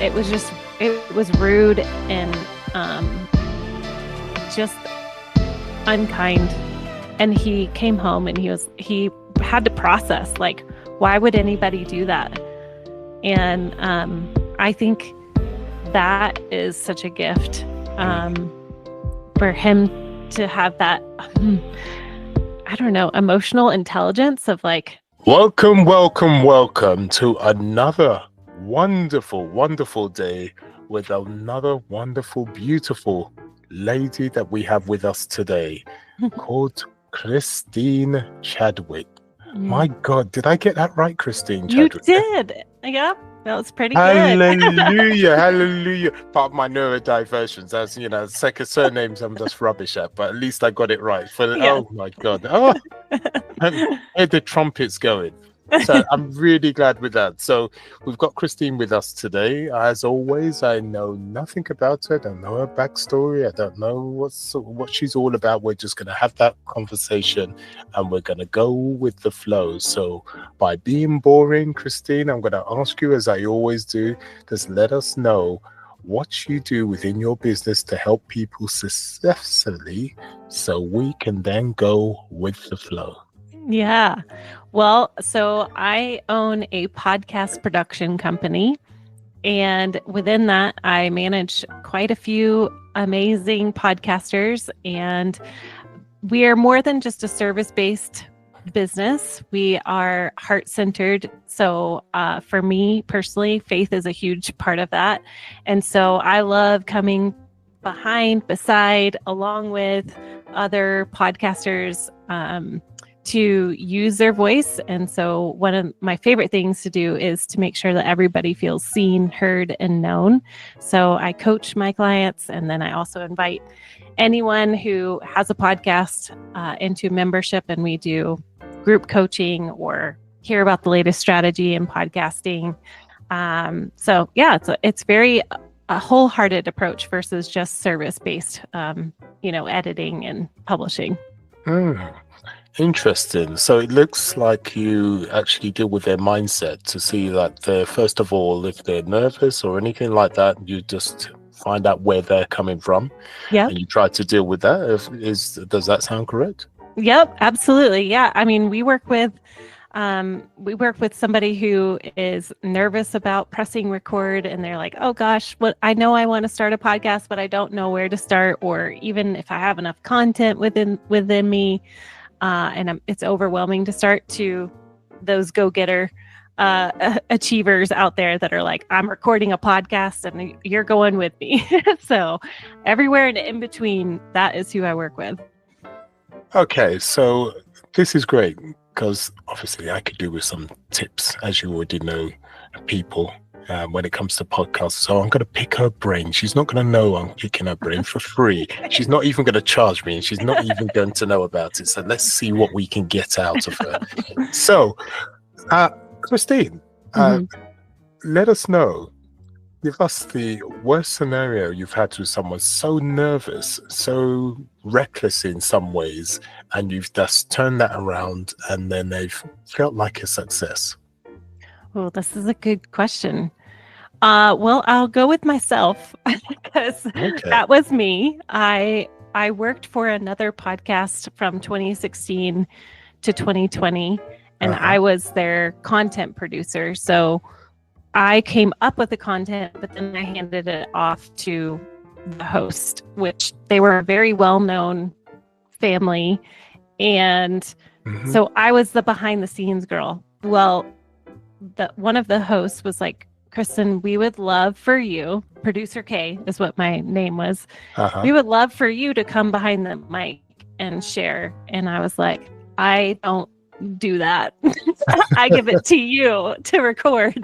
it was rude and just unkind. And he came home and he had to process, like, why would anybody do that? And I think that is such a gift for him to have that, I don't know, emotional intelligence of like. Welcome to another wonderful day with another wonderful, beautiful lady that we have with us today called Kristin Chadwick. My God, did I get that right, Kristin Chadwick? You did. Yep. That was pretty Hallelujah, hallelujah. Part of my neurodiversions, as second surnames I'm just rubbish at, but at least I got it right. Oh my God. Oh, I heard the trumpets going. So I'm really glad with that. So we've got Kristin with us today. As always, I know nothing about her. I don't know her backstory. I don't know what she's all about. We're just going to have that conversation and we're going to go with the flow. So by being boring, Kristin, I'm going to ask you, as I always do, just let us know what you do within your business to help people successfully so we can then go with the flow. Yeah. Well, so I own a podcast production company, and within that, I manage quite a few amazing podcasters, and we are more than just a service-based business. We are heart-centered. So for me personally, faith is a huge part of that. And so I love coming beside, along with other podcasters, to use their voice. And so one of my favorite things to do is to make sure that everybody feels seen, heard, and known. So I coach my clients, and then I also invite anyone who has a podcast into membership, and we do group coaching or hear about the latest strategy in podcasting. So yeah, it's very a wholehearted approach versus just service-based, editing and publishing. Interesting. So it looks like you actually deal with their mindset to see that first of all, if they're nervous or anything like that, you just find out where they're coming from. Yeah. And you try to deal with that. Does that sound correct? Yep, absolutely. Yeah. I mean, we work with somebody who is nervous about pressing record, and they're like, oh gosh, I know I want to start a podcast, but I don't know where to start, or even if I have enough content within me. And it's overwhelming to start, to those go-getter achievers out there that are like, I'm recording a podcast and you're going with me. So everywhere and in between, that is who I work with. Okay, so this is great because obviously I could do with some tips, as you already know, people. When it comes to podcasts. So I'm going to pick her brain. She's not going to know I'm picking her brain for free. She's not even going to charge me, and she's not even going to know about it. So let's see what we can get out of her. So, Kristin, let us know. Give us the worst scenario you've had with someone so nervous, so reckless in some ways, and you've just turned that around and then they've felt like a success. Oh, this is a good question. Well, I'll go with myself because that was me. I worked for another podcast from 2016 to 2020, and I was their content producer. So I came up with the content, but then I handed it off to the host, which they were a very well-known family. And so I was the behind the scenes girl. Well, one of the hosts was like, Kristin, we would love for you, Producer K is what my name was. We would love for you to come behind the mic and share. And I was like, I don't do that. I give it to you to record.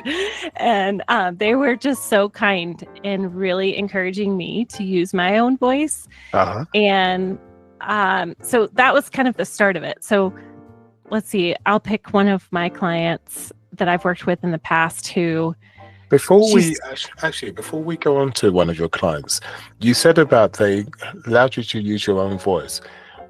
And they were just so kind and really encouraging me to use my own voice. And so that was kind of the start of it. So let's see, I'll pick one of my clients that I've worked with in the past who... Before we go on to one of your clients, you said about they allowed you to use your own voice.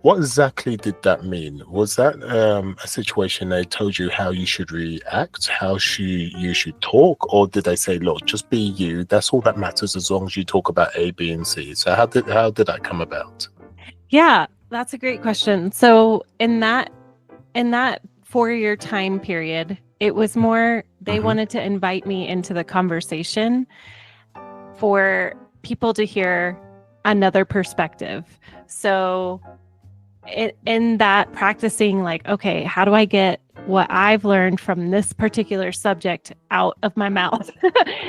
What exactly did that mean? Was that a situation they told you how you should react, how you should talk, or did they say, look, just be you, that's all that matters as long as you talk about A, B, and C? So how did that come about? Yeah, that's a great question. So in that 4-year time period, it was more they wanted to invite me into the conversation for people to hear another perspective. So in that practicing, like, okay, how do I get what I've learned from this particular subject out of my mouth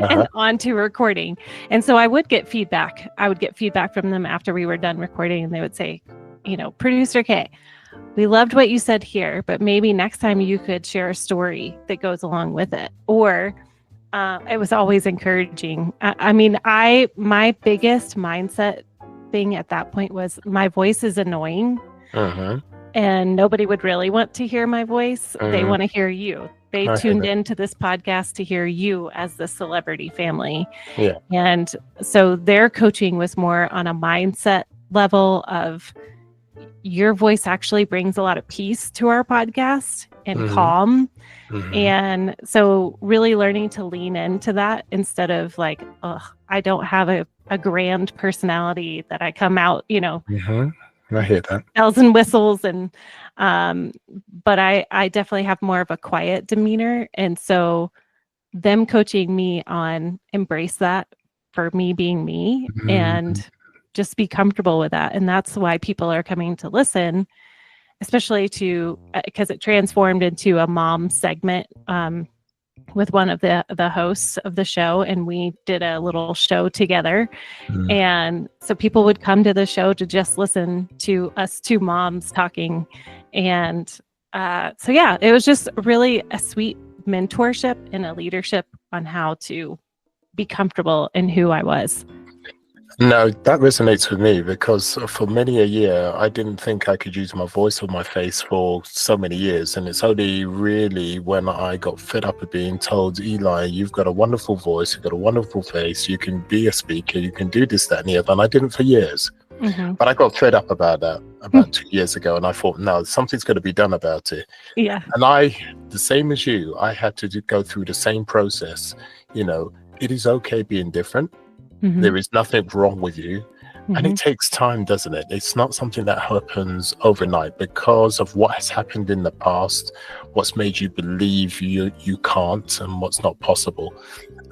and onto recording? And so I would get feedback. I would get feedback from them after we were done recording, and they would say, Producer K, we loved what you said here, but maybe next time you could share a story that goes along with it. Or it was always encouraging. My biggest mindset thing at that point was my voice is annoying. And nobody would really want to hear my voice. They want to hear you. They tuned into this podcast to hear you as the celebrity family. Yeah. And so their coaching was more on a mindset level of your voice actually brings a lot of peace to our podcast and calm. And so really learning to lean into that instead of like, I don't have a grand personality that I come out, I hear that. Bells and whistles, and but I definitely have more of a quiet demeanor. And so them coaching me on embrace that for me being me and just be comfortable with that. And that's why people are coming to listen, especially because it transformed into a mom segment with one of the hosts of the show, and we did a little show together. And so people would come to the show to just listen to us two moms talking. And so yeah, it was just really a sweet mentorship and a leadership on how to be comfortable in who I was. No, that resonates with me because for many a year, I didn't think I could use my voice or my face for so many years. And it's only really when I got fed up of being told, Eli, you've got a wonderful voice, you've got a wonderful face, you can be a speaker, you can do this, that, and the other. And I didn't for years. But I got fed up about that about 2 years ago. And I thought, no, something's got to be done about it. Yeah. And the same as you, I had to go through the same process. It is okay being different. There is nothing wrong with you. And it takes time, doesn't it? It's not something that happens overnight because of what has happened in the past, what's made you believe you can't and what's not possible.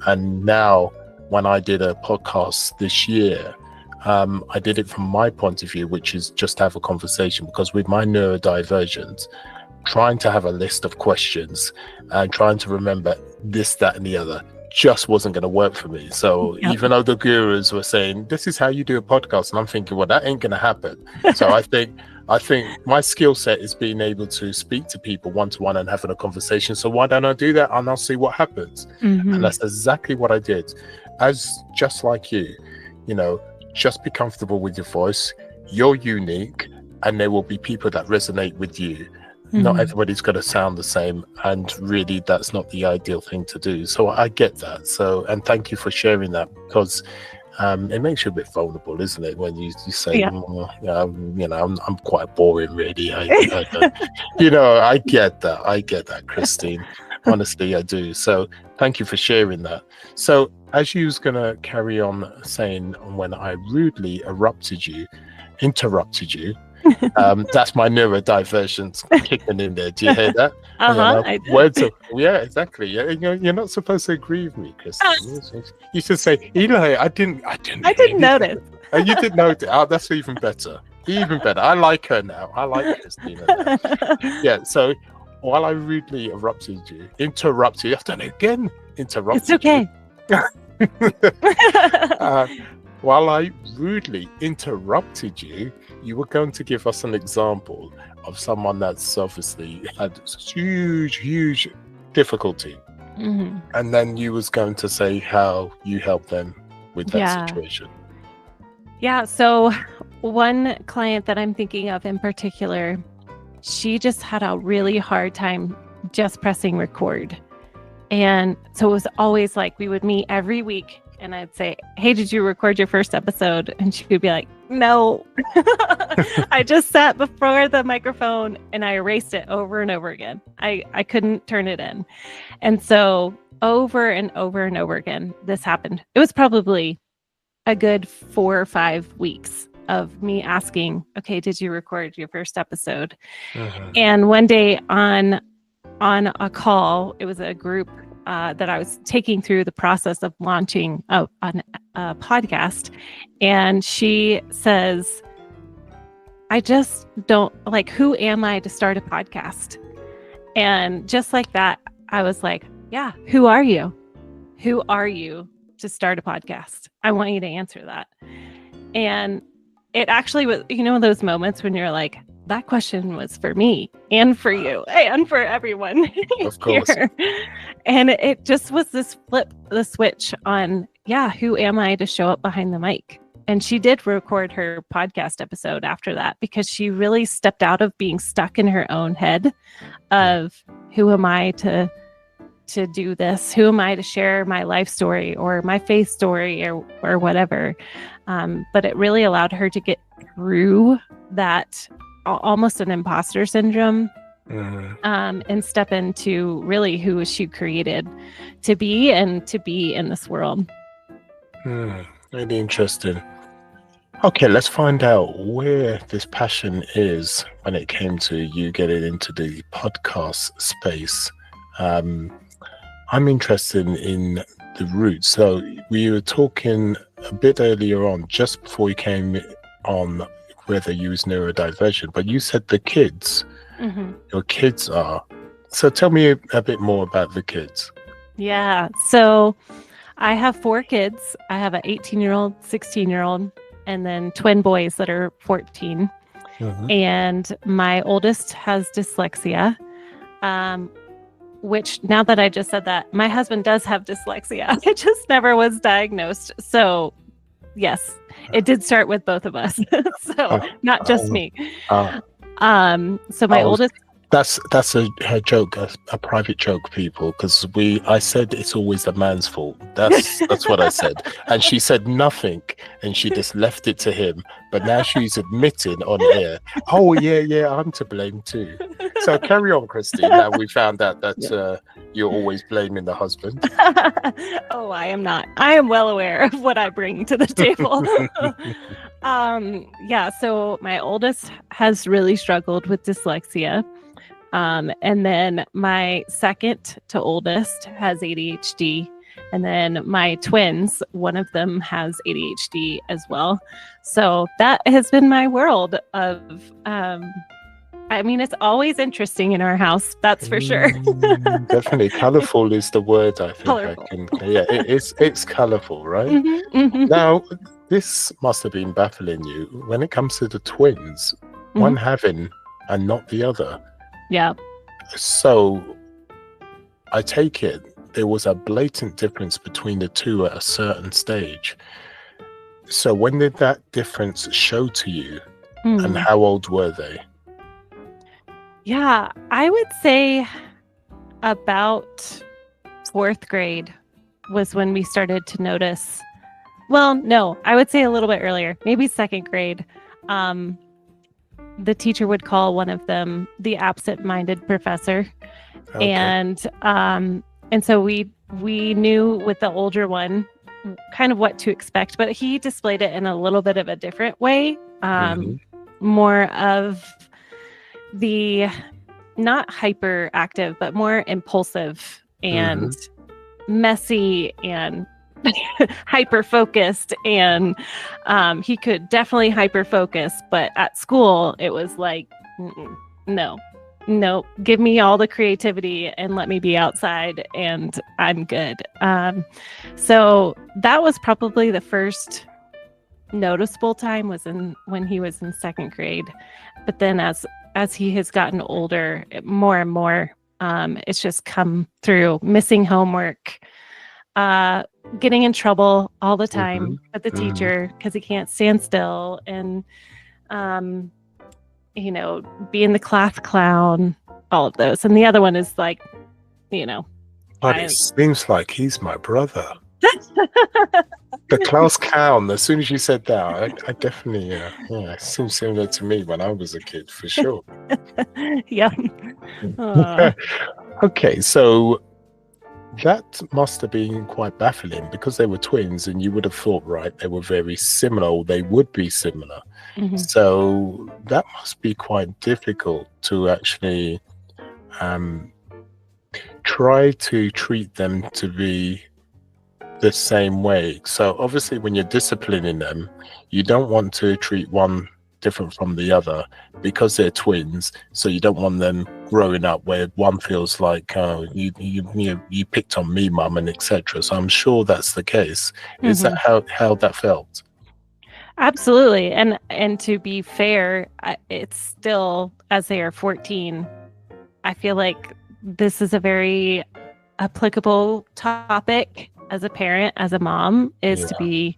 And now when I did a podcast this year, I did it from my point of view, which is just have a conversation, because with my neurodivergence, trying to have a list of questions and trying to remember this, that, and the other just wasn't going to work for me. So even though the gurus were saying, this is how you do a podcast, and I'm thinking, well, that ain't going to happen. So I think my skill set is being able to speak to people one-to-one and having a conversation. So why don't I do that? And I'll see what happens. And that's exactly what I did. Just like you, just be comfortable with your voice. You're unique, and there will be people that resonate with you. Not everybody's going to sound the same, and really that's not the ideal thing to do. So I get that. And thank you for sharing that, because it makes you a bit vulnerable, isn't it, when you say, I'm quite boring, really. I get that, Kristin. Honestly, I do. So thank you for sharing that. So as you was going to carry on saying, when I rudely interrupted you, that's my neurodivergence kicking in there. Do you hear that? Yeah, exactly. You're not supposed to agree with me, Kristin. You should say, Eli, I didn't notice. And you didn't notice. Oh, that's even better. Even better. I like her now. I like Kristina. Yeah. So while I rudely interrupted you, I've done it again. Interrupted. It's okay. While I rudely interrupted you, you were going to give us an example of someone that's obviously had huge difficulty. And then you was going to say how you helped them with that situation. Yeah. So one client that I'm thinking of in particular, she just had a really hard time just pressing record. And so it was always like we would meet every week, and I'd say, hey, did you record your first episode? And she would be like, no. I just sat before the microphone and I erased it over and over again. I couldn't turn it in. And so over and over and over again, this happened. It was probably a good 4 or 5 weeks of me asking, okay, did you record your first episode? And one day on a call, it was a group that I was taking through the process of launching a podcast. And she says, I just don't like, who am I to start a podcast? And just like that, I was like, yeah, who are you? Who are you to start a podcast? I want you to answer that. And it actually was, those moments when you're like, that question was for me and for you and for everyone of course. Here. And it just was this flip the switch on, who am I to show up behind the mic? And she did record her podcast episode after that because she really stepped out of being stuck in her own head of who am I to do this? Who am I to share my life story or my faith story or whatever? But it really allowed her to get through that almost an imposter syndrome and step into really who she created to be and to be in this world. Really interesting. Okay, let's find out where this passion is when it came to you getting into the podcast space. I'm interested in the roots. So we were talking a bit earlier on, just before we came on, whether you use neurodivergent, but you said the kids, your kids are. So tell me a bit more about the kids. Yeah. So I have 4 kids. I have an 18-year-old, 16-year-old, and then twin boys that are 14. And my oldest has dyslexia. Which now that I just said that, my husband does have dyslexia. It just never was diagnosed. So yes, it did start with both of us. So not just me. So my oldest. That's a joke, a private joke, people, because I said it's always the man's fault. That's what I said, and she said nothing, and she just left it to him. But now she's admitting on air, oh yeah, I'm to blame too. So carry on, Kristin. Now we found out that you're always blaming the husband. Oh, I am not. I am well aware of what I bring to the table. So my oldest has really struggled with dyslexia. And then my second to oldest has ADHD. And then my twins, one of them has ADHD as well. So that has been my world of, it's always interesting in our house. That's for sure. Definitely. Colorful is the word, I think. Colorful. It's colorful, right? Now, this must have been baffling you when it comes to the twins, one having and not the other. Yeah. So I take it there was a blatant difference between the two at a certain stage. So when did that difference show to you and how old were they? Yeah, I would say about 4th grade was when we started to notice. Well, no, I would say a little bit earlier, maybe 2nd grade. The teacher would call one of them the absent-minded professor. Okay. And so we knew with the older one kind of what to expect, but he displayed it in a little bit of a different way. More of the not hyperactive, but more impulsive and messy and hyper focused, and he could definitely hyper focus, but at school it was like no, give me all the creativity and let me be outside and I'm good. So that was probably the first noticeable time was when he was in 2nd grade, but then as he has gotten older, more and more it's just come through missing homework, getting in trouble all the time with the teacher because he can't stand still, and being the class clown, all of those. And the other one is like, but it seems like he's my brother. The class clown. As soon as you said that, I definitely, it seems similar to me when I was a kid, for sure. Yeah. Okay, so that must have been quite baffling because they were twins, and you would have thought, right, they were very similar, or they would be similar. Mm-hmm. So that must be quite difficult to actually try to treat them to be the same way. So obviously when you're disciplining them, you don't want to treat one different from the other because they're twins. So you don't want them growing up where one feels like, oh, you picked on me, mum, and etc. So I'm sure that's the case. Is that how that felt? Absolutely. And to be fair, it's still, as they are 14, I feel like this is a very applicable topic as a parent, as a mom, is to be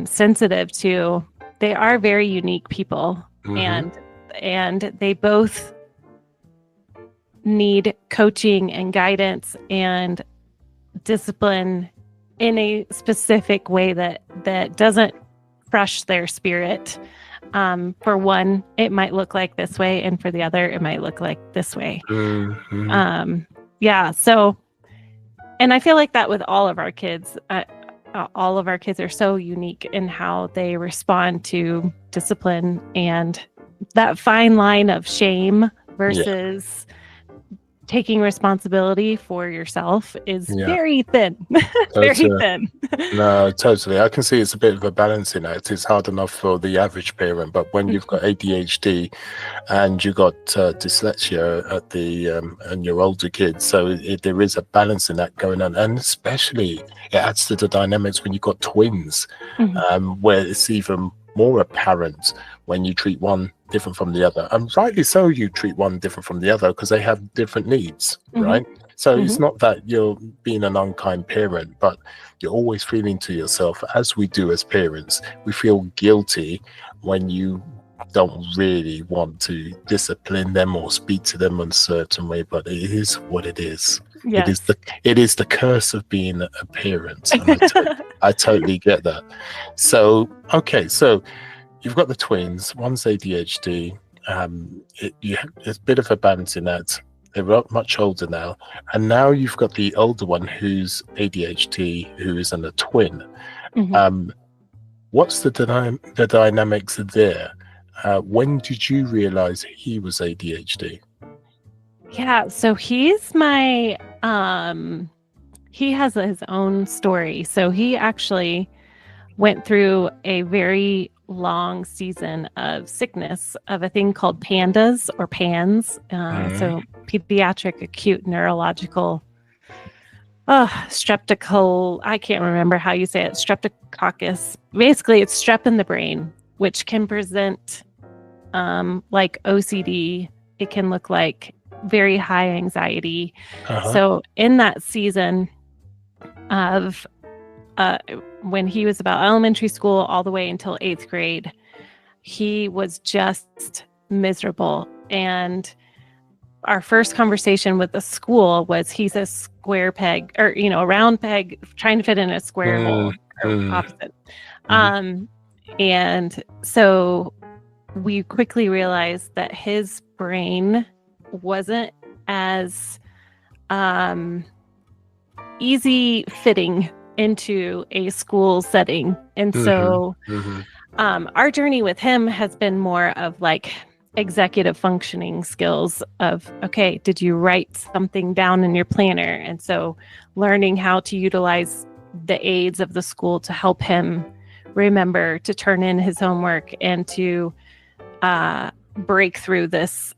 sensitive to. They are very unique people, and they both need coaching and guidance and discipline in a specific way that doesn't crush their spirit. For one, it might look like this way, and for the other, it might look like this way. So, and I feel like that with all of our kids. All of our kids are so unique in how they respond to discipline, and that fine line of shame versus taking responsibility for yourself is very thin. Very thin. No, totally. I can see it's a bit of a balancing act. It's hard enough for the average parent, but when you've got ADHD and you got dyslexia at the and your older kids, so there is a balancing act going on, and especially it adds to the dynamics when you've got twins, where it's even more apparent when you treat one different from the other, and rightly so. You treat one different from the other because they have different needs, right? So it's not that you're being an unkind parent, but you're always feeling to yourself, as we do as parents, we feel guilty when you don't really want to discipline them or speak to them in a certain way, but it is what it is. Yes. It is the curse of being a parent. And I totally get that. So okay, so you've got the twins. One's ADHD. It's a bit of a balancing act. They're much older now, and now you've got the older one who's ADHD, who isn't a twin. What's the dynamics there? When did you realize he was ADHD? Yeah, so he's my he has his own story. So he actually went through a very long season of sickness of a thing called PANDAS or PANS. So pediatric acute neurological streptococcal, I can't remember how you say it, streptococcus. Basically, it's strep in the brain, which can present like OCD. It can look like very high anxiety. So in that season of when he was about elementary school all the way until 8th grade, he was just miserable. And our first conversation with the school was he's a square peg, or, a round peg trying to fit in a square hole, or opposite. And so we quickly realized that his brain wasn't as easy fitting into a school setting. And so our journey with him has been more of like executive functioning skills of, okay, did you write something down in your planner? And so learning how to utilize the aids of the school to help him remember to turn in his homework and to break through this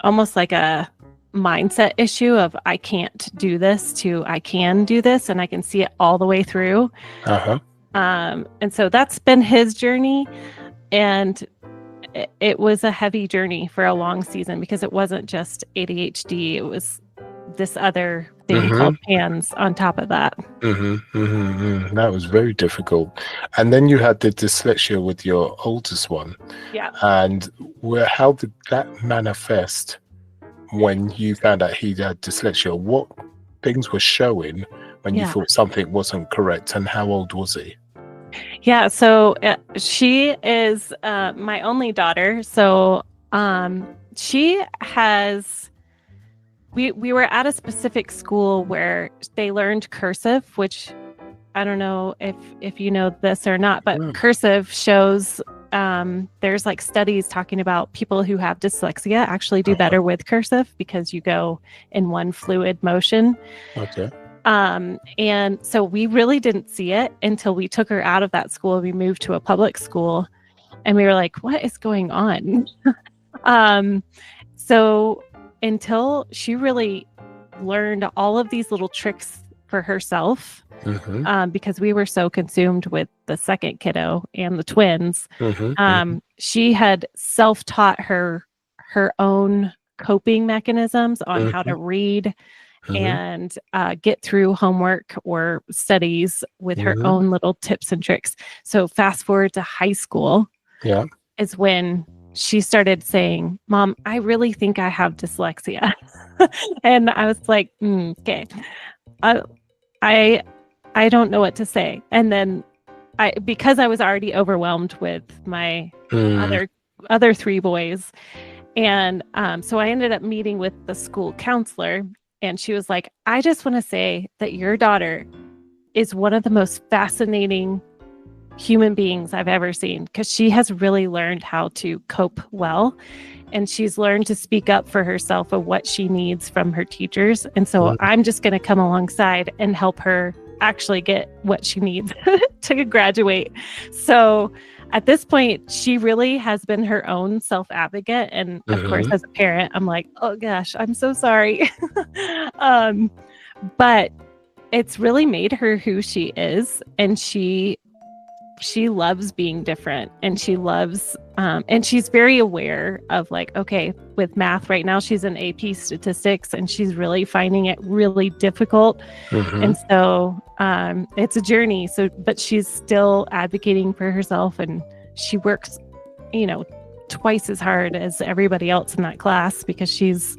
almost like a mindset issue of I can't do this to I can do this, and I can see it all the way through. And so that's been his journey, and it was a heavy journey for a long season because it wasn't just ADHD, it was this other thing called PANS on top of that. That was very difficult. And then you had the dyslexia with your oldest one. And how did that manifest when you found out he had dyslexia? What things were showing when you thought something wasn't correct? And how old was he? Yeah, so she is my only daughter. So she has, we were at a specific school where they learned cursive, which I don't know if you know this or not, but cursive shows, there's like studies talking about people who have dyslexia actually do better with cursive because you go in one fluid motion. Okay. And so we really didn't see it until we took her out of that school. We moved to a public school and we were like, what is going on? So until she really learned all of these little tricks for herself, because we were so consumed with the second kiddo and the twins, she had self-taught her own coping mechanisms on how to read and get through homework or studies with her own little tips and tricks. So fast forward to high school is when she started saying, Mom, I really think I have dyslexia. And I was like, okay, I don't know what to say. And then because I was already overwhelmed with my other three boys. And so I ended up meeting with the school counselor, and she was like, I just want to say that your daughter is one of the most fascinating human beings I've ever seen, because she has really learned how to cope well. And she's learned to speak up for herself of what she needs from her teachers. And so I'm just going to come alongside and help her actually get what she needs to graduate. So at this point, she really has been her own self-advocate. And of course, as a parent, I'm like, oh gosh, I'm so sorry. But it's really made her who she is. And she loves being different, and she loves, and she's very aware of like, okay, with math right now, she's in AP statistics and she's really finding it really difficult. And so it's a journey. So, but she's still advocating for herself, and she works, twice as hard as everybody else in that class because she's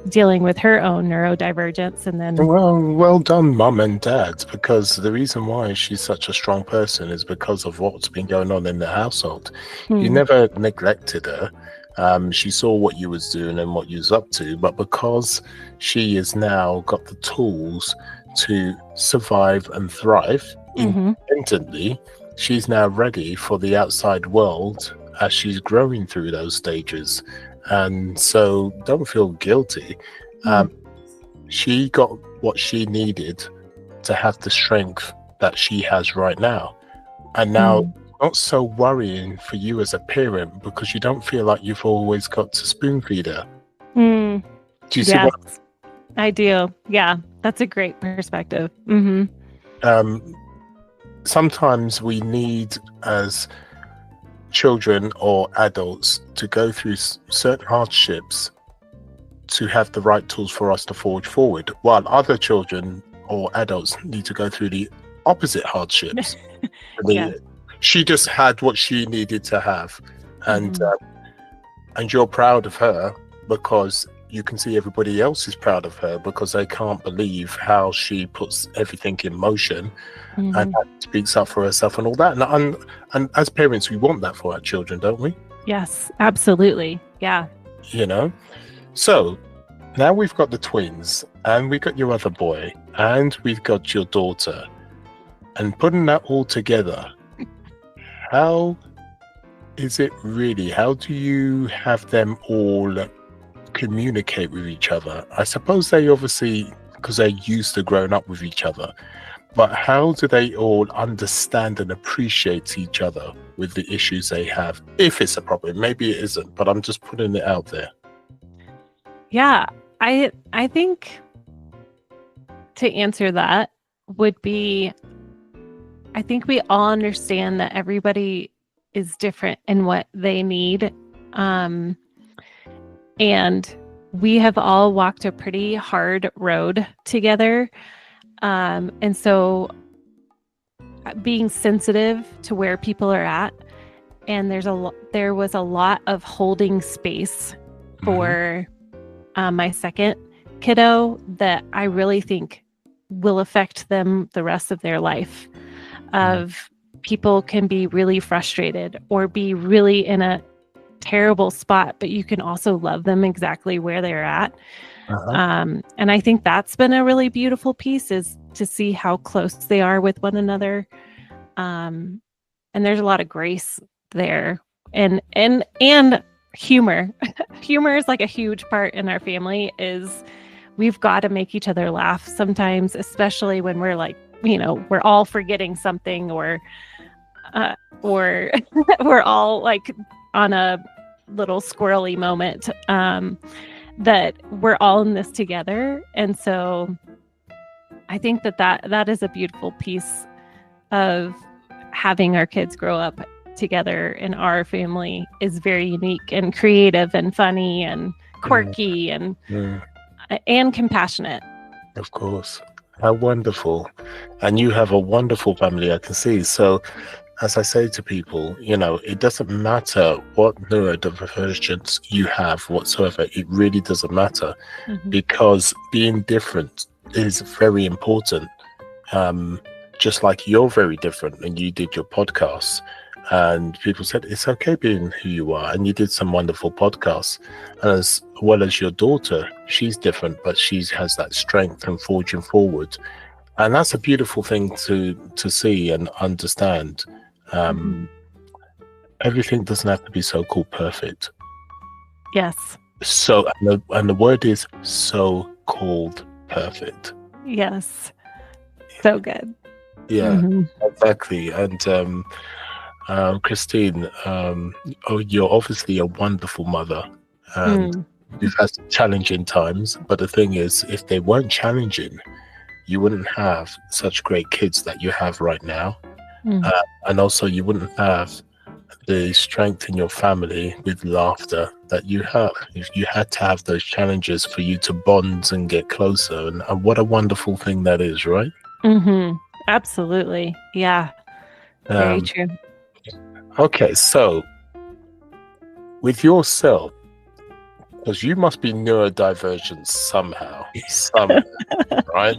dealing with her own neurodivergence. And then well done, Mum and Dad, because the reason why she's such a strong person is because of what's been going on in the household. You never neglected her. She saw what you was doing and what you was up to, but because she has now got the tools to survive and thrive independently, she's now ready for the outside world as she's growing through those stages. And so don't feel guilty. She got what she needed to have the strength that she has right now. And now not so worrying for you as a parent, because you don't feel like you've always got to spoon feed her. Do you see what I do? Yeah, that's a great perspective. Sometimes we need, as children or adults, to go through certain hardships to have the right tools for us to forge forward, while other children or adults need to go through the opposite hardships. She just had what she needed to have, and you're proud of her because you can see everybody else is proud of her because they can't believe how she puts everything in motion and speaks up for herself and all that. And as parents, we want that for our children, don't we? Yes, absolutely. Yeah. So now we've got the twins, and we've got your other boy, and we've got your daughter, and putting that all together, how is it really? How do you have them all communicate with each other? I suppose they obviously, because they're used to growing up with each other, but how do they all understand and appreciate each other with the issues they have? If it's a problem, maybe it isn't, but I'm just putting it out there. Yeah, I think to answer that would be, I think we all understand that everybody is different in what they need. And we have all walked a pretty hard road together. And so being sensitive to where people are at, and there was a lot of holding space for my second kiddo that I really think will affect them the rest of their life. Of people can be really frustrated or be really in a terrible spot, but you can also love them exactly where they're at. And I think that's been a really beautiful piece, is to see how close they are with one another. And there's a lot of grace there, and humor. Humor is like a huge part in our family. Is we've got to make each other laugh sometimes, especially when we're like, we're all forgetting something, or we're all like on a little squirrely moment, that we're all in this together. And so I think that is a beautiful piece of having our kids grow up together in our family, is very unique and creative and funny and quirky and compassionate. Of course. How wonderful. And you have a wonderful family, I can see. So as I say to people, it doesn't matter what neurodivergence you have whatsoever. It really doesn't matter, because being different is very important. Just like you're very different, and you did your podcasts, and people said it's okay being who you are, and you did some wonderful podcasts. As well as your daughter, she's different, but she has that strength and forging forward, and that's a beautiful thing to see and understand. Everything doesn't have to be so-called perfect. Yes. So, and the word is so-called perfect. Yes. So good. Yeah, exactly. And Kristin, you're obviously a wonderful mother, and you've had challenging times, but the thing is, if they weren't challenging, you wouldn't have such great kids that you have right now. And also you wouldn't have the strength in your family with laughter that you have. If you had to have those challenges for you to bond and get closer, and what a wonderful thing that is, right? Absolutely. Yeah. Very true. Okay, so with yourself, because you must be neurodivergent somehow, right?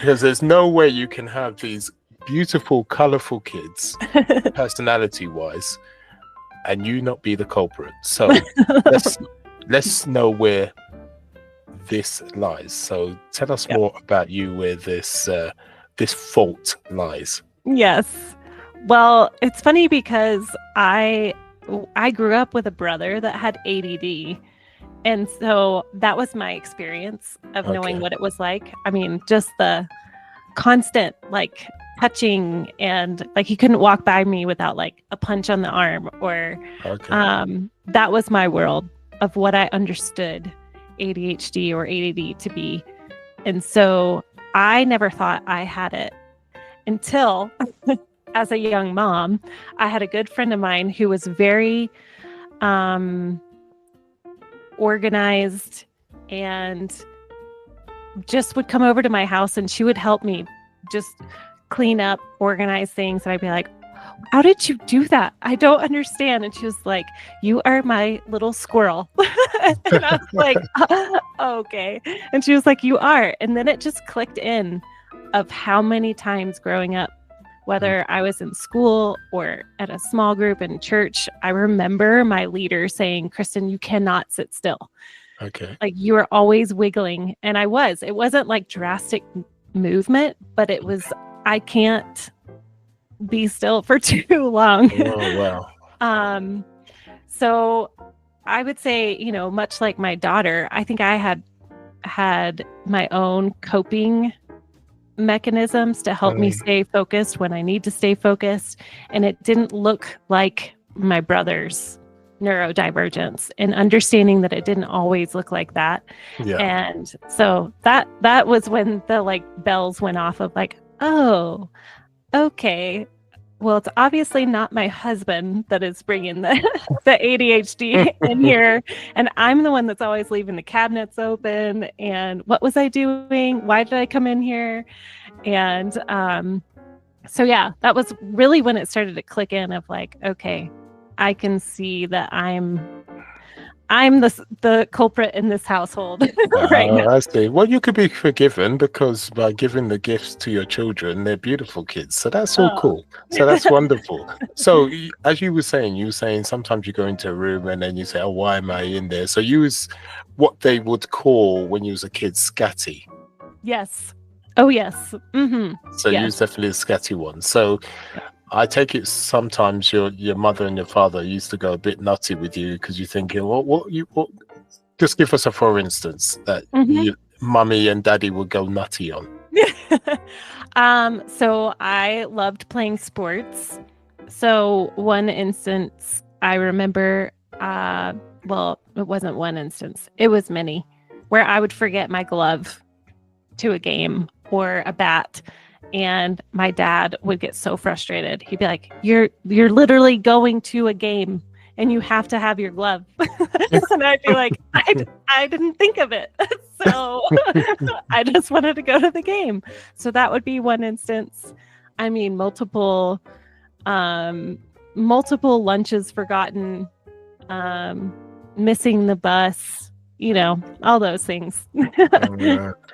Because there's no way you can have these beautiful, colorful kids, personality-wise, and you not be the culprit. So let's know where this lies. So tell us more about you, where this fault lies. Yes. Well, it's funny because I grew up with a brother that had ADD. And so that was my experience of knowing what it was like. I mean, just the constant like touching, and like he couldn't walk by me without like a punch on the arm, or that was my world of what I understood ADHD or ADD to be. And so I never thought I had it until as a young mom, I had a good friend of mine who was very organized and just would come over to my house, and she would help me just clean up, organize things. And I'd be like, how did you do that? I don't understand. And she was like, you are my little squirrel. And I was like, okay. And she was like, you are. And then it just clicked in of how many times growing up, whether I was in school or at a small group in church, I remember my leader saying, Kristin, you cannot sit still. Okay. Like you are always wiggling. And it wasn't like drastic movement, but it was, I can't be still for too long. Oh, wow. So I would say, much like my daughter, I think I had my own coping mechanisms to help me stay focused when I need to stay focused. And it didn't look like my brother's neurodivergence, and understanding that it didn't always look like that. Yeah. And so that was when the like bells went off of like, oh, okay. Well, it's obviously not my husband that is bringing the ADHD in here. And I'm the one that's always leaving the cabinets open. And what was I doing? Why did I come in here? And so, yeah, that was really when it started to click in of like, okay, I can see that I'm I'm the culprit in this household right now. I see. Well, you could be forgiven because by giving the gifts to your children, they're beautiful kids. So that's all Oh. cool. So that's wonderful. So as you were saying sometimes you go into a room and then you say, "Oh, why am I in there?" So you was what they would call when you was a kid scatty. Yes. Oh, yes. Mm-hmm. So you was definitely a scatty one. So I take it sometimes your mother and your father used to go a bit nutty with you because you're thinking, what just give us a for instance that mummy and daddy would go nutty on. So I loved playing sports. So one instance I remember, well, it wasn't one instance, it was many, where I would forget my glove to a game or a bat. And my dad would get so frustrated. He'd be like, you're literally going to a game and you have to have your glove. And I'd be like, I didn't think of it. So I just wanted to go to the game. So that would be one instance. I mean, multiple lunches forgotten, missing the bus, all those things.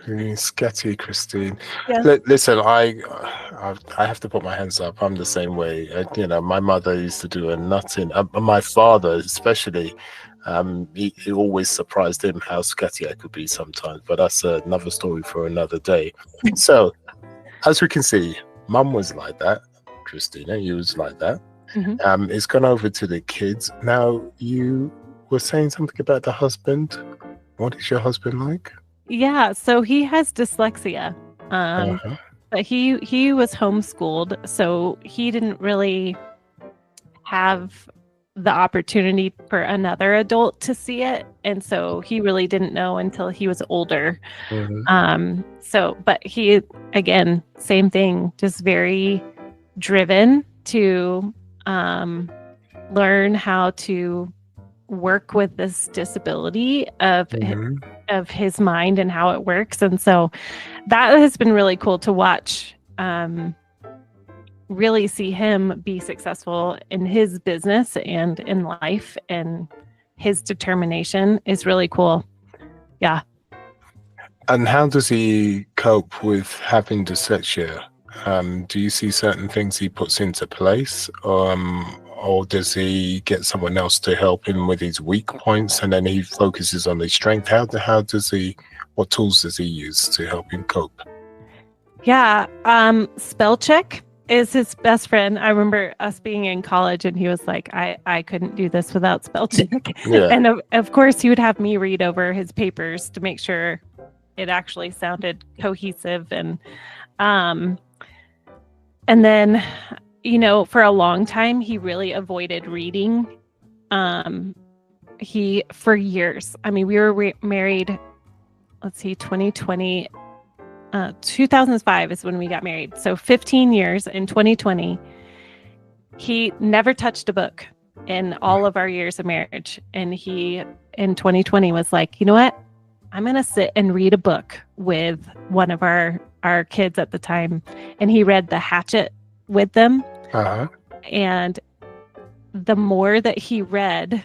Scatty, Kristin. Yes. Listen, I have to put my hands up. I'm the same way. My mother used to do a nutting. My father, especially, it always surprised him how scatty I could be sometimes. But that's another story for another day. So, as we can see, Mum was like that. Christina, you was like that. Mm-hmm. It's gone over to the kids. Now, you were saying something about the husband. What is your husband like? Yeah, so he has dyslexia. But he was homeschooled, so he didn't really have the opportunity for another adult to see it, and so he really didn't know until he was older. Mm-hmm. But he, again, same thing, just very driven to learn how to work with this disability of his mind and how it works. And so that has been really cool to watch, really see him be successful in his business and in life, and his determination is really cool. Yeah. And how does he cope with having dyslexia? Do you see certain things he puts into place? Or does he get someone else to help him with his weak points and then he focuses on his strength? What tools does he use to help him cope? Yeah, spell check is his best friend. I remember us being in college and he was like, I couldn't do this without spell check. Yeah. And of course he would have me read over his papers to make sure it actually sounded cohesive. And then, for a long time, he really avoided reading. For years, we were married, 2020, 2005 is when we got married. So 15 years in 2020, he never touched a book in all of our years of marriage. And he, in 2020, was like, you know what? I'm going to sit and read a book with one of our kids at the time. And he read The Hatchet with them. Uh-huh. And the more that he read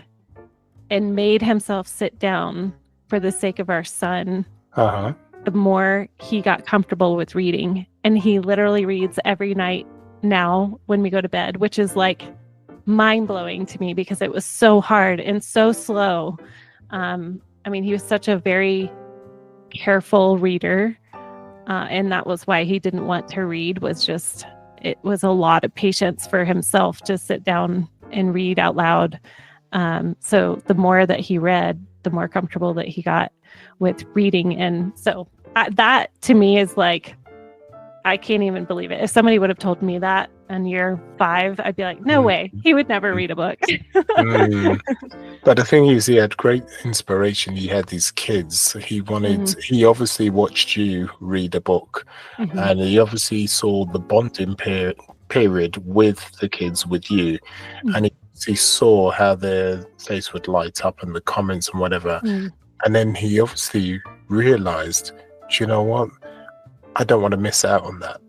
and made himself sit down for the sake of our son, the more he got comfortable with reading. And he literally reads every night now when we go to bed, which is like mind-blowing to me because it was so hard and so slow. He was such a very careful reader. And that was why he didn't want to read, it was a lot of patience for himself to sit down and read out loud. So the more that he read, the more comfortable that he got with reading. And so that to me is like, I can't even believe it. If somebody would have told me that in year 5, I'd be like, no way. He would never read a book. But the thing is, he had great inspiration. He had these kids. He obviously watched you read a book, and he obviously saw the bonding period with the kids, with you, and he saw how their face would light up and the comments and whatever. And then he obviously realized, do you know what? I don't want to miss out on that.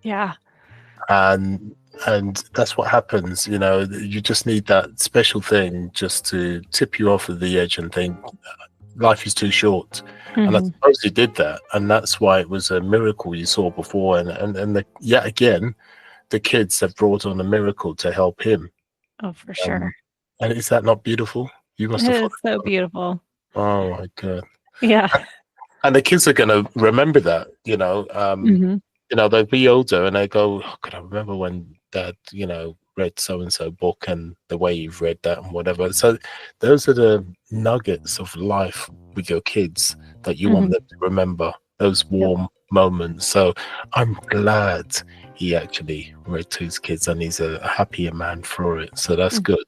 Yeah. And And that's what happens, you just need that special thing just to tip you off of the edge and think life is too short. And I suppose he did that, and that's why it was a miracle you saw before, and yet again the kids have brought on a miracle to help him. Oh, for sure. And is that not beautiful? You must have It is so beautiful. Oh my God. Yeah. And the kids are going to remember that, they'll be older and they go, oh, God, I remember when Dad, read so-and-so book and the way you've read that and whatever. So those are the nuggets of life with your kids that you want them to remember, those warm moments. So I'm glad he actually read to his kids and he's a happier man for it. So that's good.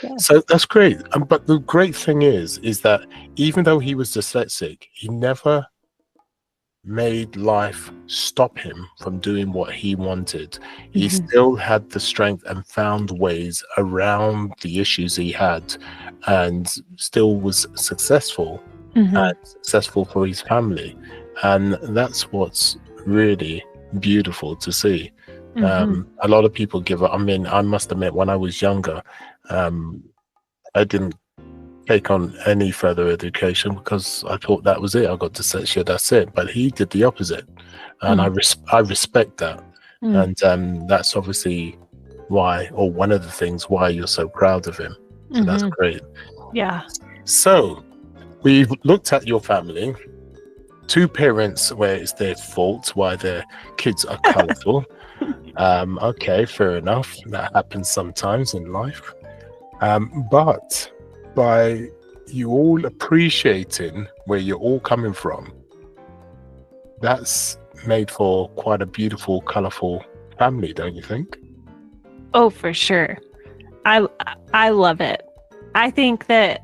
Yeah. So that's great. But the great thing is that even though he was dyslexic, he never made life stop him from doing what he wanted. He still had the strength and found ways around the issues he had and still was successful and successful for his family. And that's what's really beautiful to see. A lot of people give up. I mean, I must admit, when I was younger, I didn't take on any further education because I thought that was it. I got dyslexia, that's it. But he did the opposite, and I respect that. And that's obviously why, or one of the things why you're so proud of him. So that's great. Yeah. So we've looked at your family. Two parents where it's their fault why their kids are colorful. Okay, fair enough. That happens sometimes in life. But by you all appreciating where you're all coming from, that's made for quite a beautiful, colorful family, don't you think? Oh, for sure. I love it. I think that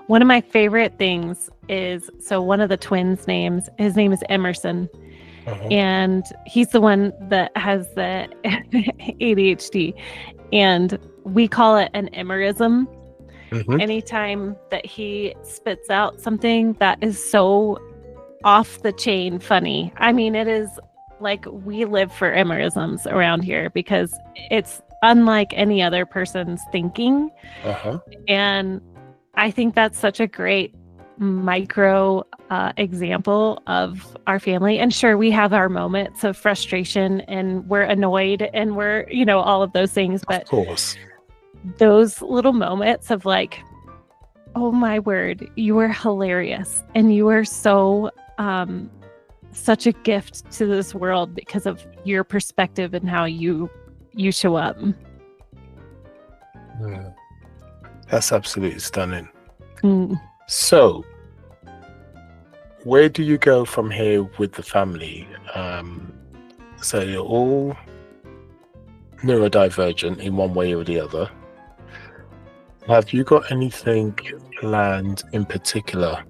one of my favorite things is, so one of the twins' names, his name is Emerson. And he's the one that has the ADHD, and we call it an emerism. Anytime that he spits out something that is so off the chain funny. I mean, it is like we live for emerisms around here because it's unlike any other person's thinking. And I think that's such a great micro example of our family. And sure, we have our moments of frustration and we're annoyed and we're, all of those things. But of course, those little moments of like, oh my word, you are hilarious. And you are so, such a gift to this world because of your perspective and how you show up. That's absolutely stunning. So, where do you go from here with the family? So you're all neurodivergent in one way or the other. Have you got anything planned in particular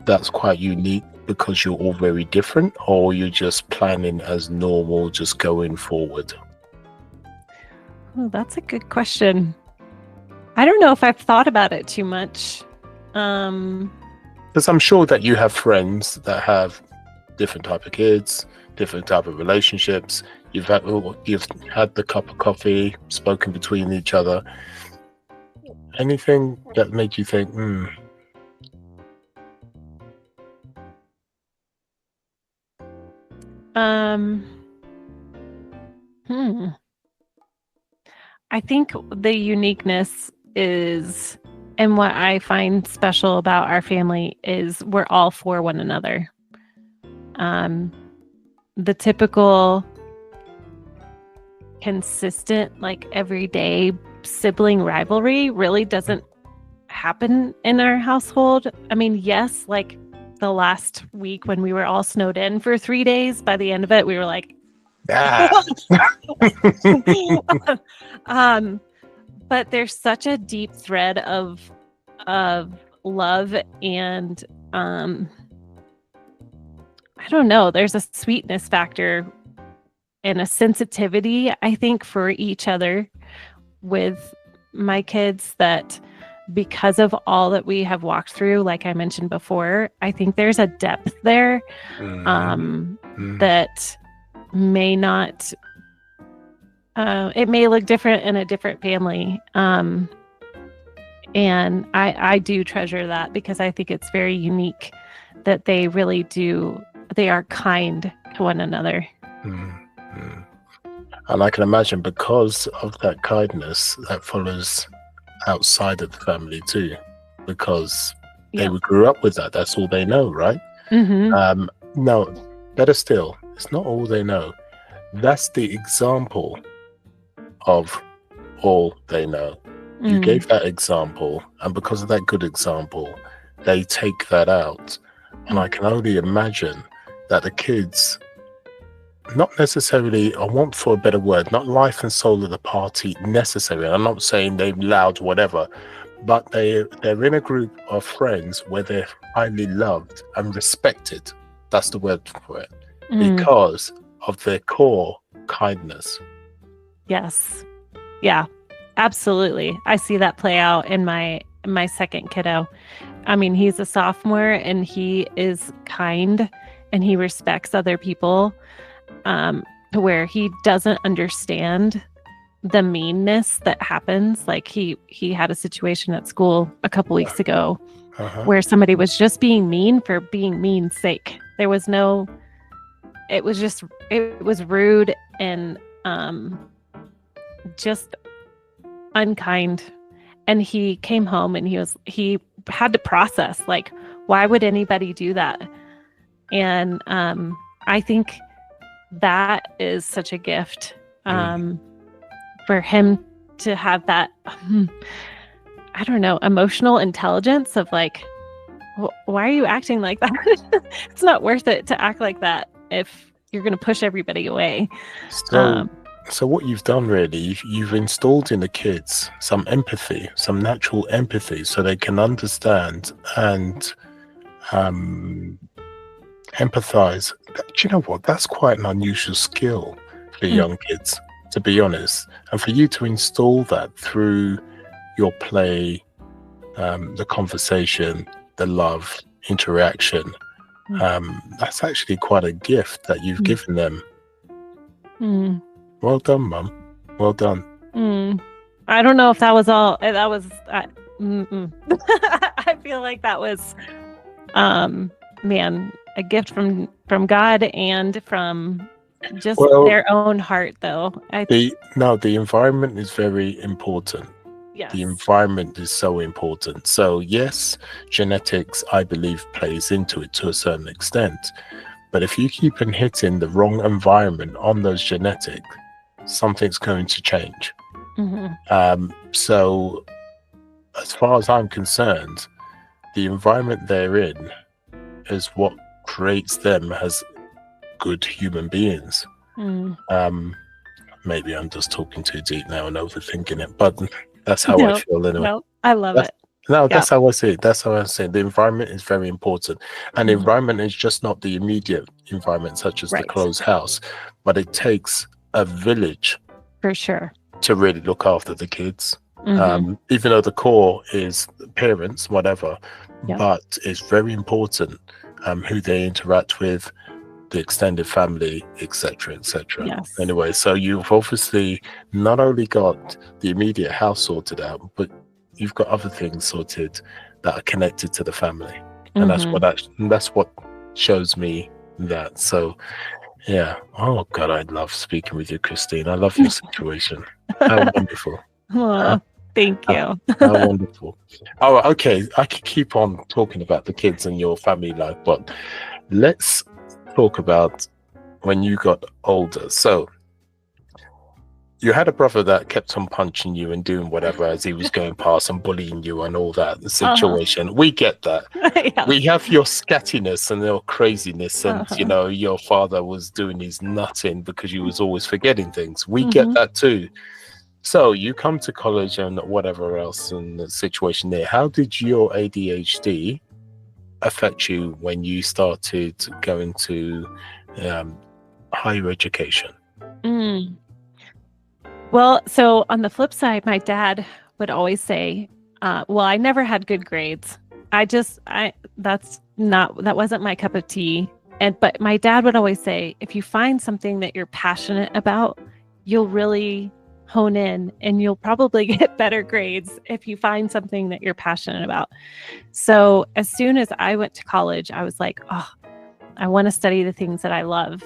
that's quite unique because you're all very different, or you're just planning as normal, just going forward? Oh, that's a good question. I don't know if I've thought about it too much. Because I'm sure that you have friends that have different type of kids, different type of relationships. You've had the cup of coffee, spoken between each other. Anything that made you think, I think the uniqueness is, and what I find special about our family is we're all for one another. The typical consistent, like everyday sibling rivalry really doesn't happen in our household. I mean, yes, like the last week when we were all snowed in for 3 days, by the end of it, we were like, but there's such a deep thread of love and I don't know, there's a sweetness factor and a sensitivity, I think, for each other with my kids that, because of all that we have walked through, like I mentioned before, I think there's a depth there that may not It may look different in a different family. And I do treasure that because I think it's very unique that they really do. They are kind to one another. Mm-hmm. And I can imagine because of that kindness that follows outside of the family too, because they grew up with that. That's all they know, right? Mm-hmm. No, better still, it's not all they know. That's the example of all they know. You gave that example, and because of that good example, they take that out. And I can only imagine that the kids, not necessarily, I want for a better word, not life and soul of the party necessarily. I'm not saying they're loud, whatever, but they're in a group of friends where they're highly loved and respected. That's the word for it. Because of their core kindness. Yes. Yeah, absolutely. I see that play out in my second kiddo. I mean, he's a sophomore and he is kind and he respects other people, to where he doesn't understand the meanness that happens. Like he had a situation at school a couple weeks ago where somebody was just being mean for being mean's sake. There was no, it was rude and just unkind. And he came home and he had to process, like, why would anybody do that? And I think that is such a gift for him to have that, I don't know, emotional intelligence of like, why are you acting like that? It's not worth it to act like that if you're going to push everybody away. So what you've done really, you've installed in the kids some empathy, some natural empathy, so they can understand and empathize. Do you know what? That's quite an unusual skill for young kids, to be honest. And for you to install that through your play, the conversation, the love, interaction, that's actually quite a gift that you've given them. Well done, Mum. Well done. I don't know if that was all. That was. I feel like that was, man, a gift from God and from just their own heart, though. The environment is very important. Yes. The environment is so important. So yes, genetics, I believe, plays into it to a certain extent. But if you keep on hitting the wrong environment on those genetics, something's going to change. So as far as I'm concerned, the environment they're in is what creates them as good human beings. Maybe I'm just talking too deep now and overthinking it, but that's how I feel anyway. No, I love it. That's how I see it. That's how I say it. The environment is very important. And the environment is just not the immediate environment, such as the closed house, but it takes a village for sure to really look after the kids. Even though the core is parents, whatever, but it's very important who they interact with, the extended family, etc., etc. Yes. Anyway, so you've obviously not only got the immediate house sorted out, but you've got other things sorted that are connected to the family, and that's what shows me that. So yeah, oh God, I love speaking with you, Kristin. I love your situation. How wonderful. Thank you. How wonderful. Oh, okay, I could keep on talking about the kids and your family life, but let's talk about when you got older. So you had a brother that kept on punching you and doing whatever as he was going past and bullying you and all that, the situation. We get that. We have your scattiness and your craziness, and you know, your father was doing his nutting because you was always forgetting things. We get that too. So you come to college and whatever else in the situation there. How did your ADHD affect you when you started going to higher education? Well, so on the flip side, my dad would always say, well, I never had good grades. That wasn't my cup of tea. But my dad would always say, if you find something that you're passionate about, you'll really hone in, and you'll probably get better grades if you find something that you're passionate about. So as soon as I went to college, I was like, oh, I want to study the things that I love.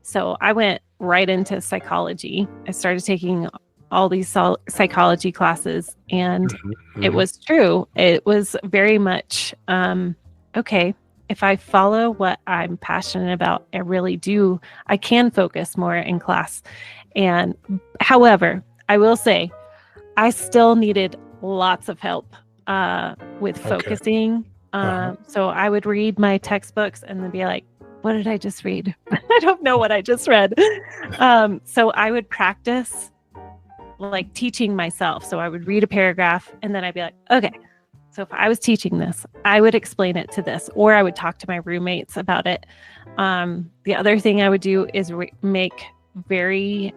So I went right into psychology. I started taking all these psychology classes, and it was true. It was very much, okay, if I follow what I'm passionate about, I can focus more in class. And however, I will say, I still needed lots of help with focusing. So I would read my textbooks and then be like, what did I just read? I don't know what I just read. So I would practice like teaching myself. So I would read a paragraph and then I'd be like, okay, so if I was teaching this, I would explain it to this, or I would talk to my roommates about it. The other thing I would do is make very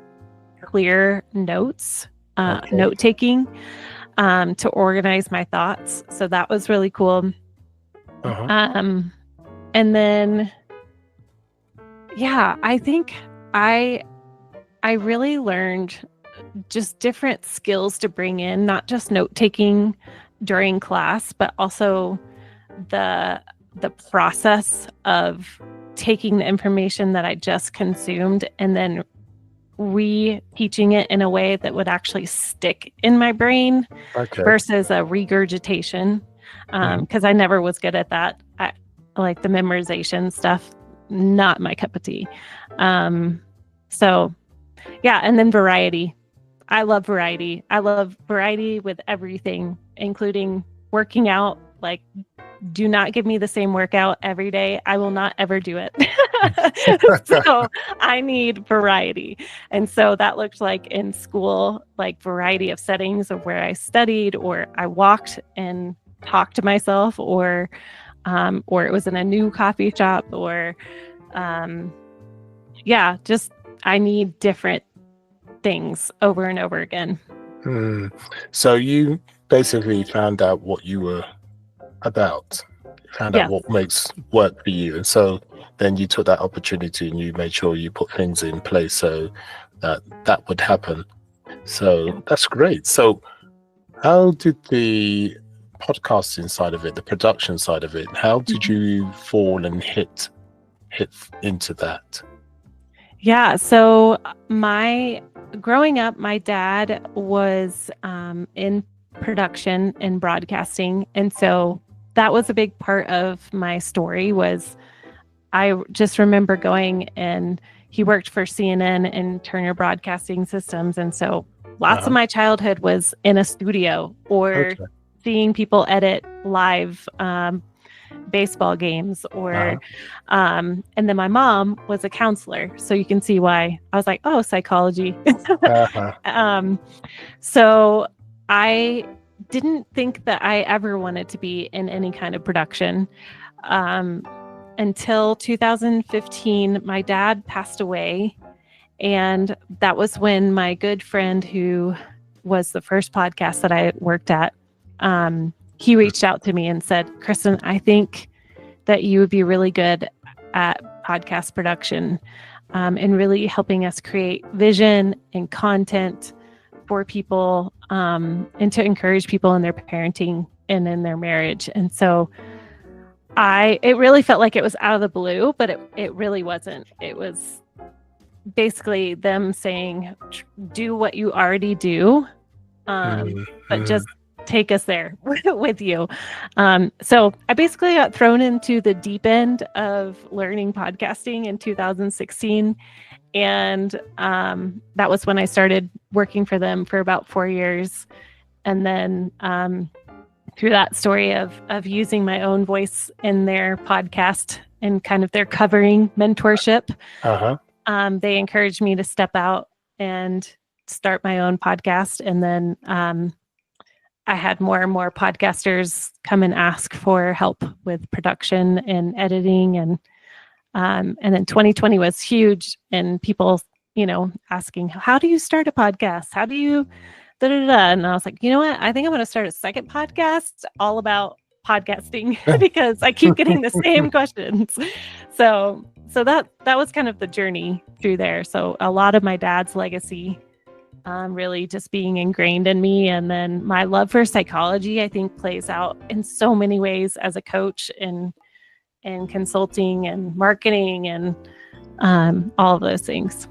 clear notes, note taking, to organize my thoughts. So that was really cool. And then, yeah, I think I really learned just different skills to bring in, not just note taking during class, but also the process of taking the information that I just consumed and then re-teaching it in a way that would actually stick in my brain versus a regurgitation. Because I never was good at that. I like the memorization stuff, not my cup of tea. So yeah, and then variety. I love variety. I love variety with everything, including working out. Like, do not give me the same workout every day. I will not ever do it. So I need variety. And so that looked like in school, like variety of settings of where I studied, or I walked and talked to myself, or it was in a new coffee shop, or just I need different things over and over again. So you basically found out what you were about, found out what makes work for you, and so then you took that opportunity and you made sure you put things in place so that would happen. So that's great. So how did the podcasting side of it, the production side of it, how did you fall and hit into that? Yeah, so growing up, my dad was in production and broadcasting, and so that was a big part of my story. Was I just remember going, and he worked for CNN and Turner Broadcasting Systems, and so lots of my childhood was in a studio or seeing people edit live baseball games, or and then my mom was a counselor, so you can see why I was like, oh, psychology. So I didn't think that I ever wanted to be in any kind of production until 2015. My dad passed away, and that was when my good friend, who was the first podcast that I worked at, he reached out to me and said, Kristin, I think that you would be really good at podcast production, and really helping us create vision and content for people, and to encourage people in their parenting and in their marriage. And so it really felt like it was out of the blue, but it really wasn't. It was basically them saying, do what you already do, but just take us there with you. So I basically got thrown into the deep end of learning podcasting in 2016. And that was when I started working for them for about 4 years. And then through that story of using my own voice in their podcast and kind of their covering mentorship, they encouraged me to step out and start my own podcast. And then I had more and more podcasters come and ask for help with production and editing. And then 2020 was huge, and people, asking, how do you start a podcast? How do you And I was like, you know what? I think I'm going to start a second podcast all about podcasting because I keep getting the same questions. So that was kind of the journey through there. So a lot of my dad's legacy really just being ingrained in me. And then my love for psychology, I think, plays out in so many ways as a coach in consulting and marketing and all of those things.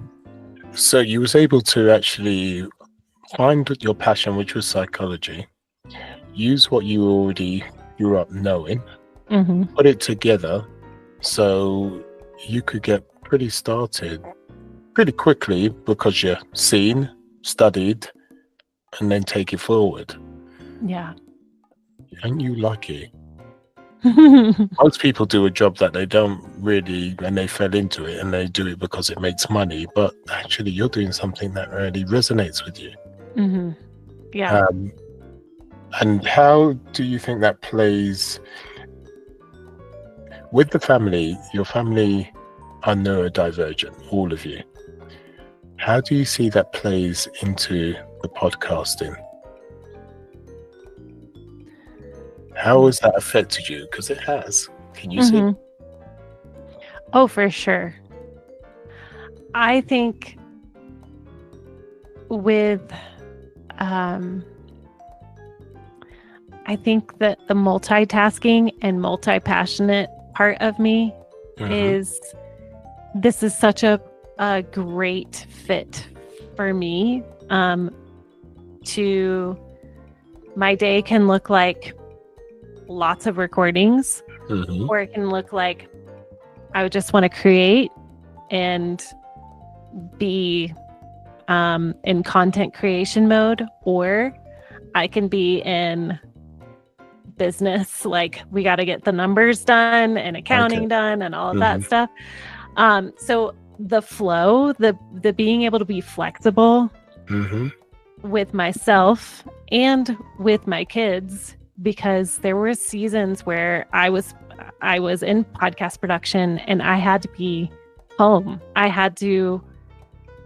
So you was able to actually find your passion, which was psychology, use what you already grew up knowing, put it together so you could get pretty started pretty quickly because you're seen, studied, and then take it forward. Yeah. Ain't you lucky? Most people do a job that they don't really, and they fell into it and they do it because it makes money, but actually you're doing something that really resonates with you. Yeah. And how do you think that plays with the family? Your family are neurodivergent, all of you. How do you see that plays into the podcasting? How has that affected you? Because it has. Can you see? Oh, for sure. I think with I think that the multitasking and multi-passionate part of me is, this is such a great fit for me. My day can look like lots of recordings, or it can look like I would just want to create and be in content creation mode, or I can be in business, like we got to get the numbers done and accounting done and all of that stuff. So the flow, the being able to be flexible with myself and with my kids, because there were seasons where I was in podcast production and I had to be home. I had to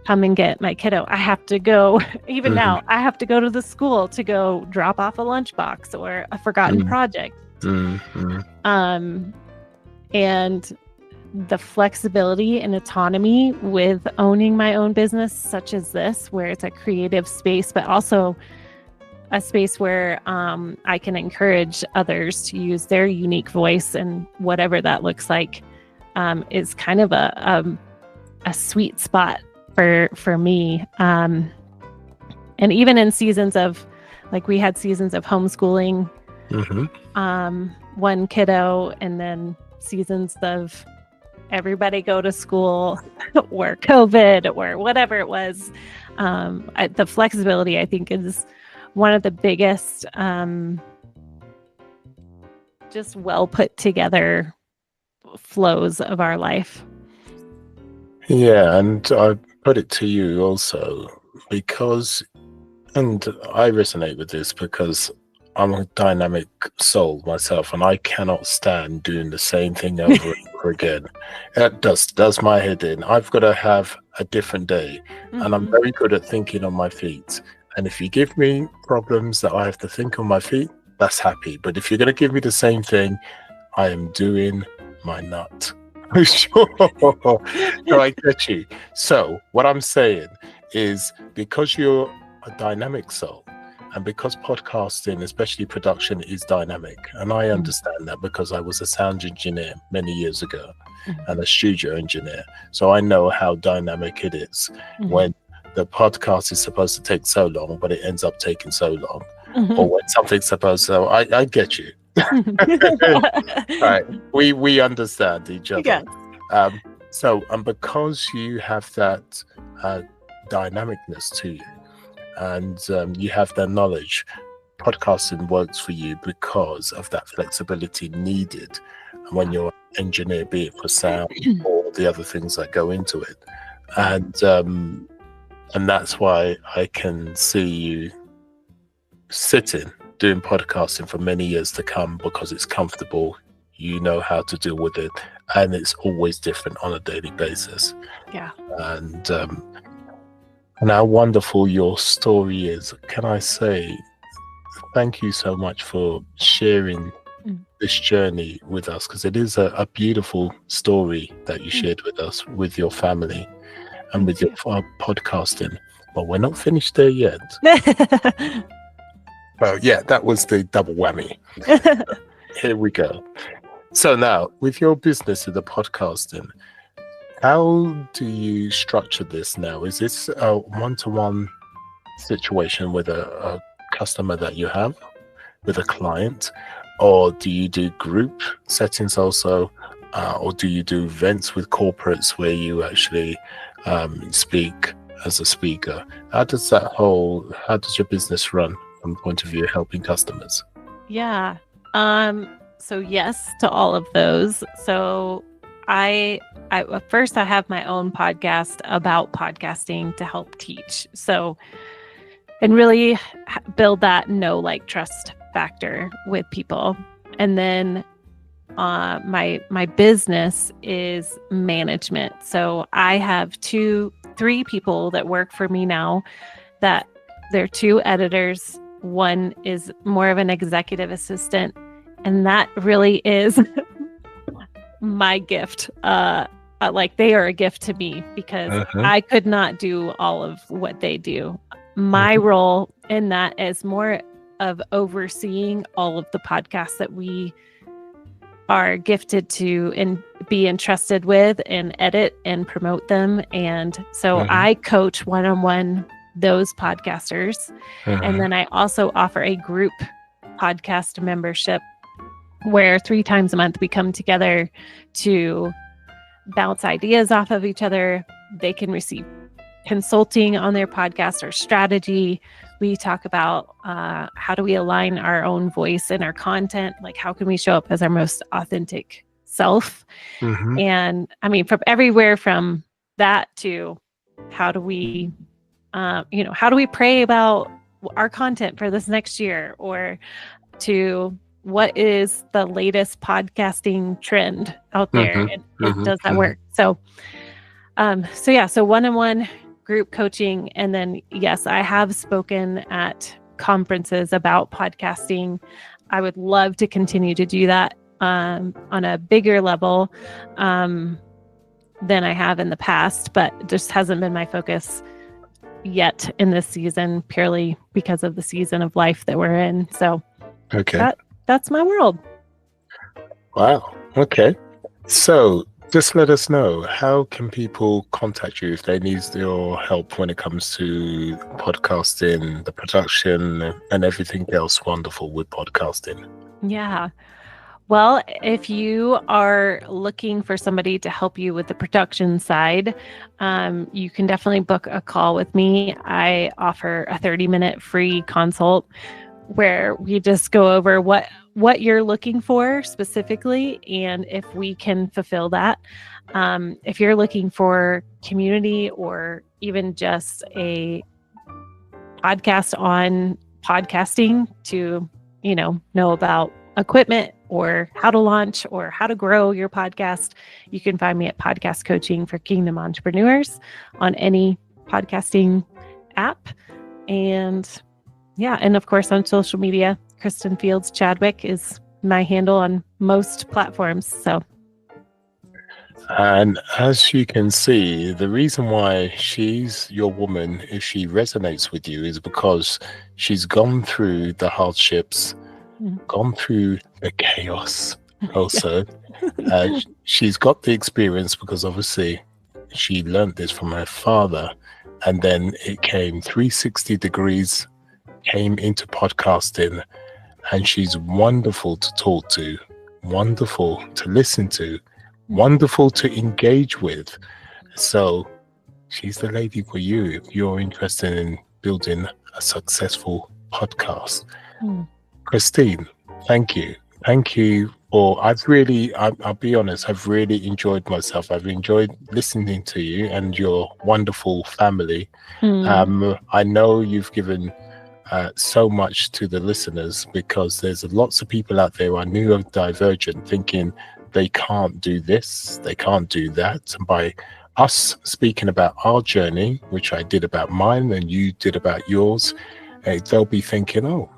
come and get my kiddo. I have to go, even now, I have to go to the school to go drop off a lunchbox or a forgotten project. And the flexibility and autonomy with owning my own business, such as this, where it's a creative space, but also a space where I can encourage others to use their unique voice, and whatever that looks like, is kind of a sweet spot for me. And even in seasons of, like, we had seasons of homeschooling, one kiddo, and then seasons of everybody go to school or COVID or whatever it was. The flexibility, I think, is one of the biggest, just well put together flows of our life. Yeah, and I put it to you also because, and I resonate with this because I'm a dynamic soul myself, and I cannot stand doing the same thing over and over again. That does my head in. I've got to have a different day, and I'm very good at thinking on my feet. And if you give me problems that I have to think on my feet, that's happy. But if you're going to give me the same thing, I am doing my nut. Sure. No, I get you. So what I'm saying is, because you're a dynamic soul, and because podcasting, especially production, is dynamic, and I understand that because I was a sound engineer many years ago and a studio engineer, so I know how dynamic it is when the podcast is supposed to take so long, but it ends up taking so long, or when something's supposed to. I get you. Right, we understand each other. Yeah. So, and because you have that dynamicness to you, and you have that knowledge, podcasting works for you because of that flexibility needed when you're an engineer, be it for sound or the other things that go into it. And that's why I can see you sitting doing podcasting for many years to come, because it's comfortable, you know how to deal with it, and it's always different on a daily basis. Yeah. And how wonderful your story is. Can I say thank you so much for sharing this journey with us, because it is a beautiful story that you shared with us, with your family and with your podcasting. Well, we're not finished there yet. Well, yeah, that was the double whammy. Here we go. So now, with your business of the podcasting, how do you structure this now? Is this a one-to-one situation with a customer that you have, with a client, or do you do group settings also, or do you do events with corporates where you actually speak as a speaker? How does your business run from the point of view of helping customers? Yeah. So yes to all of those. So I first I have my own podcast about podcasting to help teach. So, and really build that know, like, trust factor with people. And then my business is management. So I have 3 people that work for me now, that they're 2 editors. One is more of an executive assistant, and that really is my gift. Like, they are a gift to me because I could not do all of what they do. My role in that is more of overseeing all of the podcasts that we are gifted to and be entrusted with, and edit and promote them. And so I coach one-on-one those podcasters. And then I also offer a group podcast membership where 3 times a month we come together to bounce ideas off of each other. They can receive consulting on their podcast or strategy. We talk about how do we align our own voice and our content, like how can we show up as our most authentic self. And I mean, from everywhere from that to how do we how do we pray about our content for this next year, or to what is the latest podcasting trend out there, and does that work? So so one-on-one group coaching. And then, yes, I have spoken at conferences about podcasting. I would love to continue to do that on a bigger level than I have in the past, but it just hasn't been my focus yet in this season, purely because of the season of life that we're in. So that's my world. Wow. Okay. So just let us know, how can people contact you if they need your help when it comes to podcasting, the production, and everything else wonderful with podcasting? Yeah. Well, if you are looking for somebody to help you with the production side, you can definitely book a call with me. I offer a 30-minute free consult where we just go over what you're looking for specifically, and if we can fulfill that. If you're looking for community, or even just a podcast on podcasting to, know about equipment or how to launch or how to grow your podcast, you can find me at Podcast Coaching for Kingdom Entrepreneurs on any podcasting app. And and of course on social media, Kristin Fields Chadwick is my handle on most platforms. So, and as you can see, the reason why she's your woman, if she resonates with you, is because she's gone through the hardships, gone through the chaos also. She's got the experience because obviously she learned this from her father, and then it came 360 degrees, came into podcasting, and she's wonderful to talk to, wonderful to listen to, wonderful to engage with. So she's the lady for you if you're interested in building a successful podcast. Kristin, thank you. Thank you for, I'll be honest, I've really enjoyed myself. I've enjoyed listening to you and your wonderful family. I know you've given so much to the listeners, because there's lots of people out there who are neurodivergent, thinking they can't do this, they can't do that. And by us speaking about our journey, which I did about mine and you did about yours, they'll be thinking,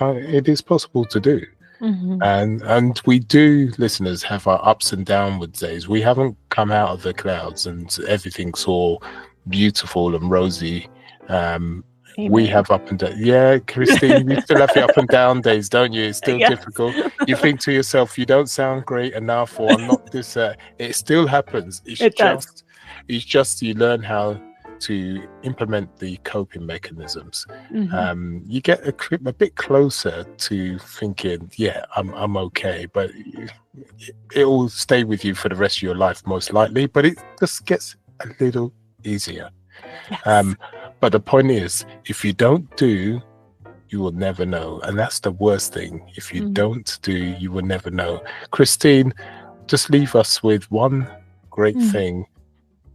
it is possible to do. And we do, listeners, have our ups and downward days. We haven't come out of the clouds and everything's all beautiful and rosy We have up and down. Yeah, Kristin, you still have the up and down days, don't you? It's still difficult. You think to yourself, you don't sound great enough, or I'm not this. It still happens. It's just you learn how to implement the coping mechanisms. You get a bit closer to thinking, yeah, I'm okay, but it will stay with you for the rest of your life, most likely. But it just gets a little easier. Yes. But the point is, if you don't do, you will never know. And that's the worst thing. If you don't do, you will never know. Kristin, just leave us with one great thing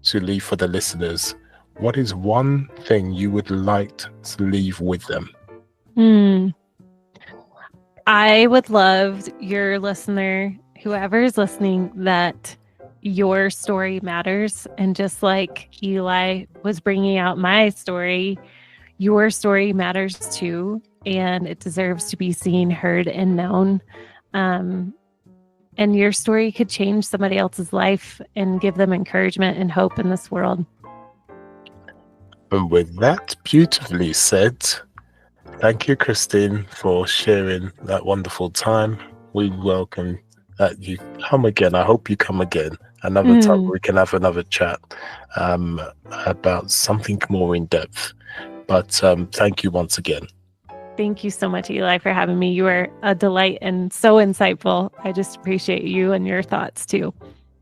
to leave for the listeners. What is one thing you would like to leave with them? I would love your listener, whoever is listening, that your story matters. And just like Eli was bringing out my story, your story matters too. And it deserves to be seen, heard, and known. And your story could change somebody else's life and give them encouragement and hope in this world. And with that beautifully said, thank you, Kristin, for sharing that wonderful time. We welcome that you come again. I hope you come again. Another time we can have another chat about something more in depth. But thank you once again. Thank you so much, Eli, for having me. You are a delight and so insightful. I just appreciate you and your thoughts too.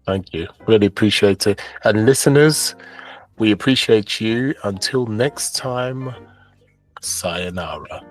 Thank you. Really appreciate it. And listeners, we appreciate you. Until next time, sayonara.